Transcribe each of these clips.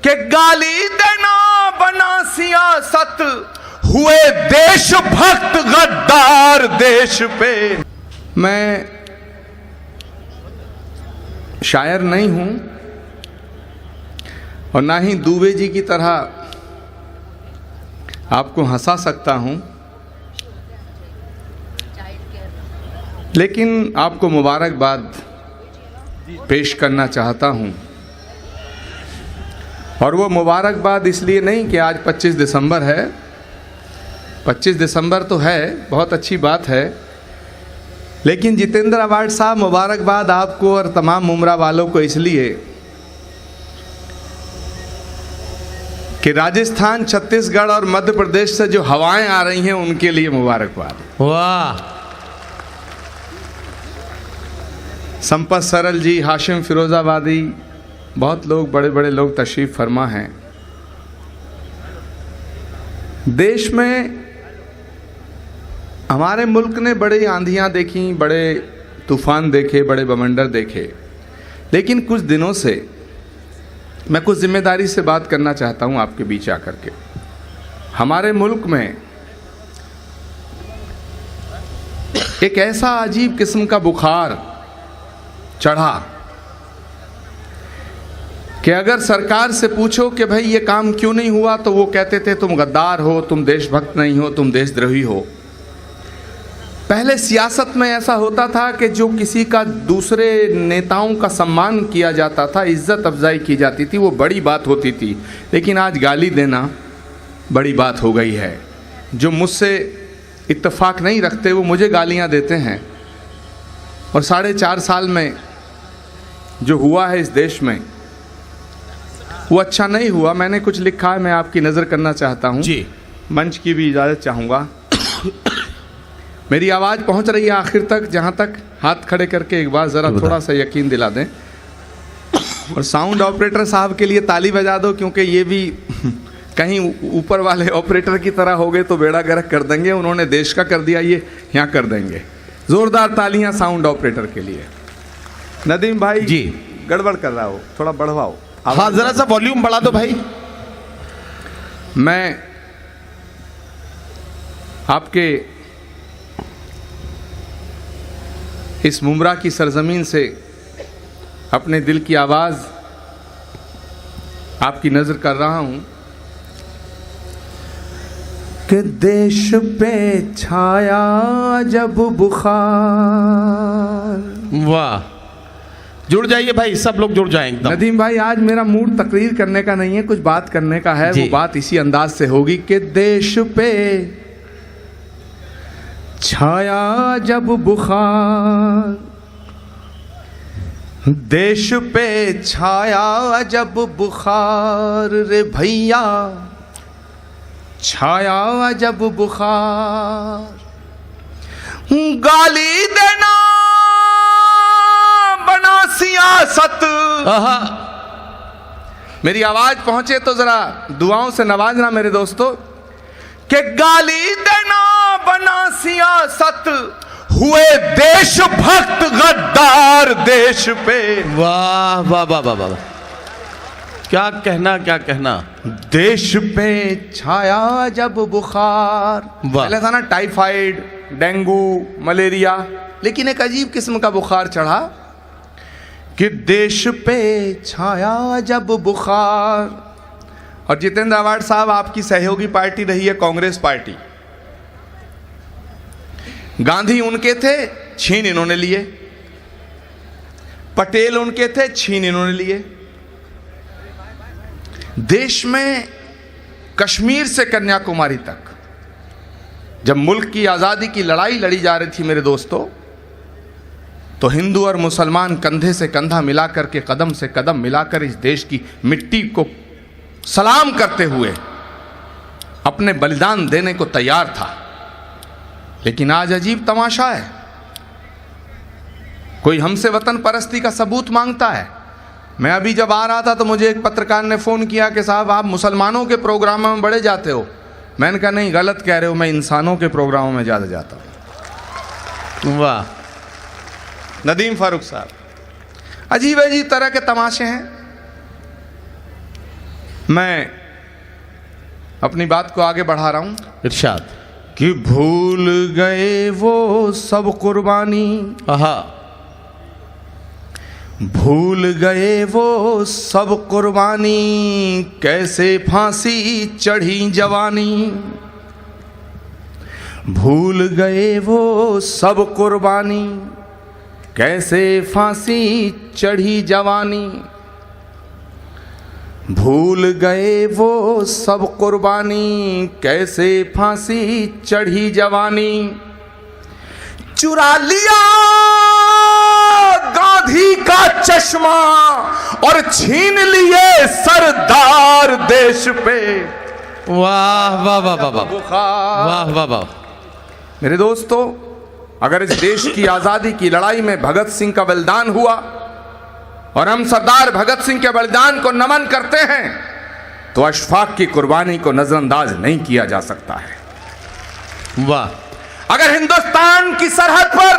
कि गाली देना बना सियासत, हुए देशभक्त गद्दार देश पे। मैं शायर नहीं हूं और ना ही दुबे जी की तरह आपको हंसा सकता हूं, लेकिन आपको मुबारकबाद पेश करना चाहता हूं। और वो मुबारकबाद इसलिए नहीं कि आज 25 दिसंबर है। 25 दिसंबर तो है, बहुत अच्छी बात है, लेकिन जितेंद्र अवार्ड साहब मुबारकबाद आपको और तमाम मुमरा वालों को इसलिए कि राजस्थान, छत्तीसगढ़ और मध्य प्रदेश से जो हवाएं आ रही हैं उनके लिए मुबारकबाद। वाह। संपत सरल जी, हाशिम फिरोजाबादी, बहुत लोग, बड़े बड़े लोग तशरीफ फरमा हैं। देश में हमारे मुल्क ने बड़ी आंधियां देखी, बड़े तूफान देखे, बड़े बवंडर देखे, लेकिन कुछ दिनों से मैं कुछ जिम्मेदारी से बात करना चाहता हूं आपके बीच आकर के। हमारे मुल्क में एक ऐसा अजीब किस्म का बुखार चढ़ा कि अगर सरकार से पूछो कि भाई ये काम क्यों नहीं हुआ, तो वो कहते थे तुम गद्दार हो, तुम देशभक्त नहीं हो, तुम देशद्रोही हो। पहले सियासत में ऐसा होता था कि जो किसी का, दूसरे नेताओं का सम्मान किया जाता था, इज्जत अफजाई की जाती थी, वो बड़ी बात होती थी। लेकिन आज गाली देना बड़ी बात हो गई है। जो मुझसे इत्तेफाक नहीं रखते वो मुझे गालियां देते हैं। और 4.5 साल में जो हुआ है इस देश में वो अच्छा नहीं हुआ। मैंने कुछ लिखा है, मैं आपकी नज़र करना चाहता हूँ जी। मंच की भी इजाज़त चाहूँगा। मेरी आवाज़ पहुँच रही है आखिर तक? जहाँ तक हाथ खड़े करके एक बार ज़रा थोड़ा सा यकीन दिला दें। और साउंड ऑपरेटर साहब के लिए ताली बजा दो, क्योंकि ये भी कहीं ऊपर वाले ऑपरेटर की तरह हो गए तो बेड़ा गर्क कर देंगे। उन्होंने देश का कर दिया, ये यहाँ कर देंगे। ज़ोरदार तालियाँ साउंड ऑपरेटर के लिए। नदीम भाई जी, गड़बड़ कर रहा हो, थोड़ा बढ़वाओ। हाँ, जरा सा वॉल्यूम बढ़ा दो भाई। मैं आपके इस मुमरा की सरजमीन से अपने दिल की आवाज़ आपकी नज़र कर रहा हूं कि देश पे छाया जब बुखार। वाह, जुड़ जाइए भाई, सब लोग जुड़ जाएं एकदम। नदीम भाई, आज मेरा मूड तकरीर करने का नहीं है, कुछ बात करने का है। वो बात इसी अंदाज से होगी कि देश पे छाया जब बुखार, देश पे छाया जब बुखार रे भैया, छाया जब बुखार, गाली देना बना सियासत। मेरी आवाज पहुंचे तो जरा दुआओं से नवाजना मेरे दोस्तों, कि गाली देना बना सियासत, हुए देशभक्त गद्दार देश पे। वाह वाह वाह वाह वाह, क्या कहना, क्या कहना। देश पे छाया जब बुखार, पहले था ना टाइफाइड, डेंगू, मलेरिया, लेकिन एक अजीब किस्म का बुखार चढ़ा कि देश पे छाया जब बुखार। और जितेंद्र अवार्ड साहब, आपकी सहयोगी पार्टी रही है कांग्रेस पार्टी। गांधी उनके थे, छीन इन्होंने लिए। पटेल उनके थे, छीन इन्होंने लिए। देश में कश्मीर से कन्याकुमारी तक जब मुल्क की आज़ादी की लड़ाई लड़ी जा रही थी मेरे दोस्तों, तो हिंदू और मुसलमान कंधे से कंधा मिलाकर के, कदम से कदम मिलाकर इस देश की मिट्टी को सलाम करते हुए अपने बलिदान देने को तैयार था। लेकिन आज अजीब तमाशा है, कोई हमसे वतन परस्ती का सबूत मांगता है। मैं अभी जब आ रहा था तो मुझे एक पत्रकार ने फ़ोन किया कि साहब आप मुसलमानों के प्रोग्रामों में बड़े जाते हो। मैंने कहा नहीं, गलत कह रहे हो, मैं इंसानों के प्रोग्रामों में ज़्यादा जाता हूँ। वाह। नदीम फारूक साहब, अजीब अजीब तरह के तमाशे हैं। मैं अपनी बात को आगे बढ़ा रहा हूं इरशाद। कि भूल गए वो सब कुर्बानी, आहा, भूल गए वो सब कुर्बानी, कैसे फांसी चढ़ी जवानी। भूल गए वो सब कुर्बानी, कैसे फांसी चढ़ी जवानी। भूल गए वो सब कुर्बानी, कैसे फांसी चढ़ी जवानी। चुरा लिया गांधी का चश्मा और छीन लिए सरदार देश पे। वाह वाह वाह वाह वाह वाह वाह वाह। मेरे दोस्तों, अगर इस देश की आजादी की लड़ाई में भगत सिंह का बलिदान हुआ और हम सरदार भगत सिंह के बलिदान को नमन करते हैं, तो अशफाक की कुर्बानी को नजरअंदाज नहीं किया जा सकता है। वाह। अगर हिंदुस्तान की सरहद पर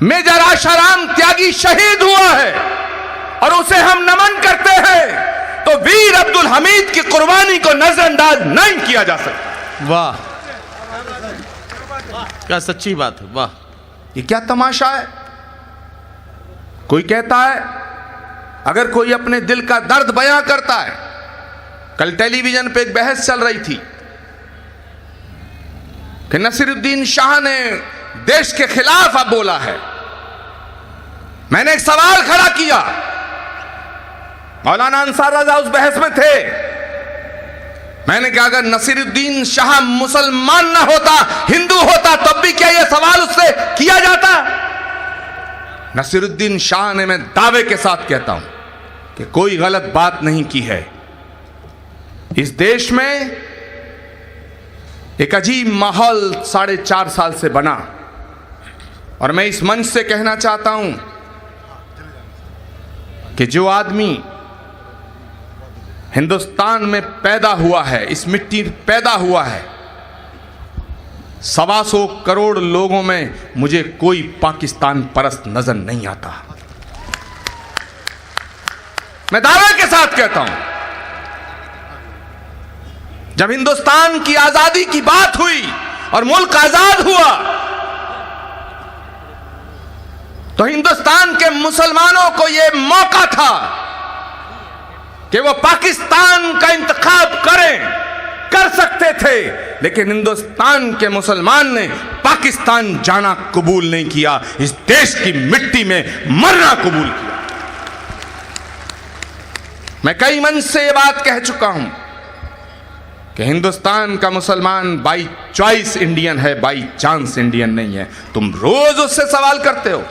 मेजर आशाराम त्यागी शहीद हुआ है और उसे हम नमन करते हैं, तो वीर अब्दुल हमीद की कुर्बानी को नजरअंदाज नहीं किया जा सकता। वाह, क्या सच्ची बात है। वाह, ये क्या तमाशा है। कोई कहता है, अगर कोई अपने दिल का दर्द बयां करता है, कल टेलीविजन पे एक बहस चल रही थी कि नसीरुद्दीन शाह ने देश के खिलाफ अब बोला है। मैंने एक सवाल खड़ा किया, मौलाना अंसार रजा उस बहस में थे। मैंने कहा, अगर नसीरुद्दीन शाह मुसलमान ना होता, हिंदू होता, तब भी क्या यह सवाल उससे किया जाता? नसीरुद्दीन शाह ने, मैं दावे के साथ कहता हूं कि कोई गलत बात नहीं की है। इस देश में एक अजीब माहौल 4.5 साल से बना, और मैं इस मंच से कहना चाहता हूं कि जो आदमी हिंदुस्तान में पैदा हुआ है, इस मिट्टी पैदा हुआ है, 125 करोड़ लोगों में मुझे कोई पाकिस्तान परस्त नजर नहीं आता। मैं दावे के साथ कहता हूं, जब हिंदुस्तान की आजादी की बात हुई और मुल्क आजाद हुआ, तो हिंदुस्तान के मुसलमानों को यह मौका था कि वो पाकिस्तान का इंतखाब कर सकते थे, लेकिन हिंदुस्तान के मुसलमान ने पाकिस्तान जाना कबूल नहीं किया, इस देश की मिट्टी में मरना कबूल किया। मैं कई मंच से ये बात कह चुका हूं कि हिंदुस्तान का मुसलमान बाई चॉइस इंडियन है, बाई चांस इंडियन नहीं है। तुम रोज उससे सवाल करते हो।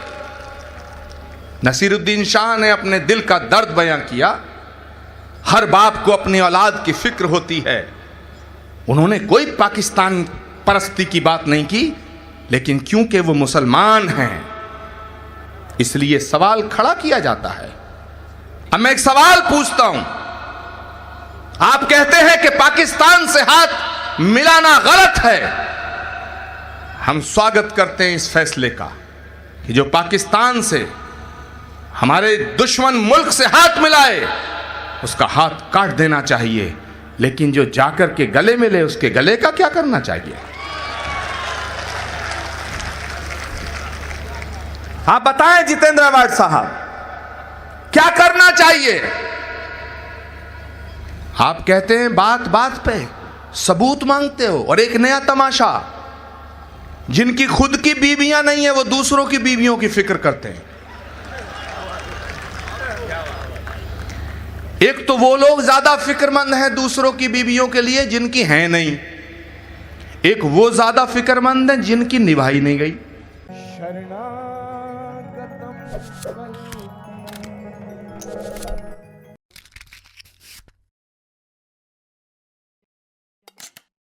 नसीरुद्दीन शाह ने अपने दिल का दर्द बयां किया। हर बाप को अपनी औलाद की फिक्र होती है। उन्होंने कोई पाकिस्तान परस्ती की बात नहीं की, लेकिन क्योंकि वो मुसलमान हैं, इसलिए सवाल खड़ा किया जाता है। अब मैं एक सवाल पूछता हूं, आप कहते हैं कि पाकिस्तान से हाथ मिलाना गलत है। हम स्वागत करते हैं इस फैसले का कि जो पाकिस्तान से, हमारे दुश्मन मुल्क से हाथ मिलाए, उसका हाथ काट देना चाहिए, लेकिन जो जाकर के गले मिले, उसके गले का क्या करना चाहिए? आप बताएं जितेंद्र अवार्ड साहब, क्या करना चाहिए? आप कहते हैं बात बात पे सबूत मांगते हो, और एक नया तमाशा, जिनकी खुद की बीवियां नहीं है वो दूसरों की बीवियों की फिक्र करते हैं। एक तो वो लोग ज्यादा फिक्रमंद हैं दूसरों की बीवियों के लिए जिनकी हैं नहीं, एक वो ज्यादा फिक्रमंद हैं जिनकी निभाई नहीं गई। शरणागतम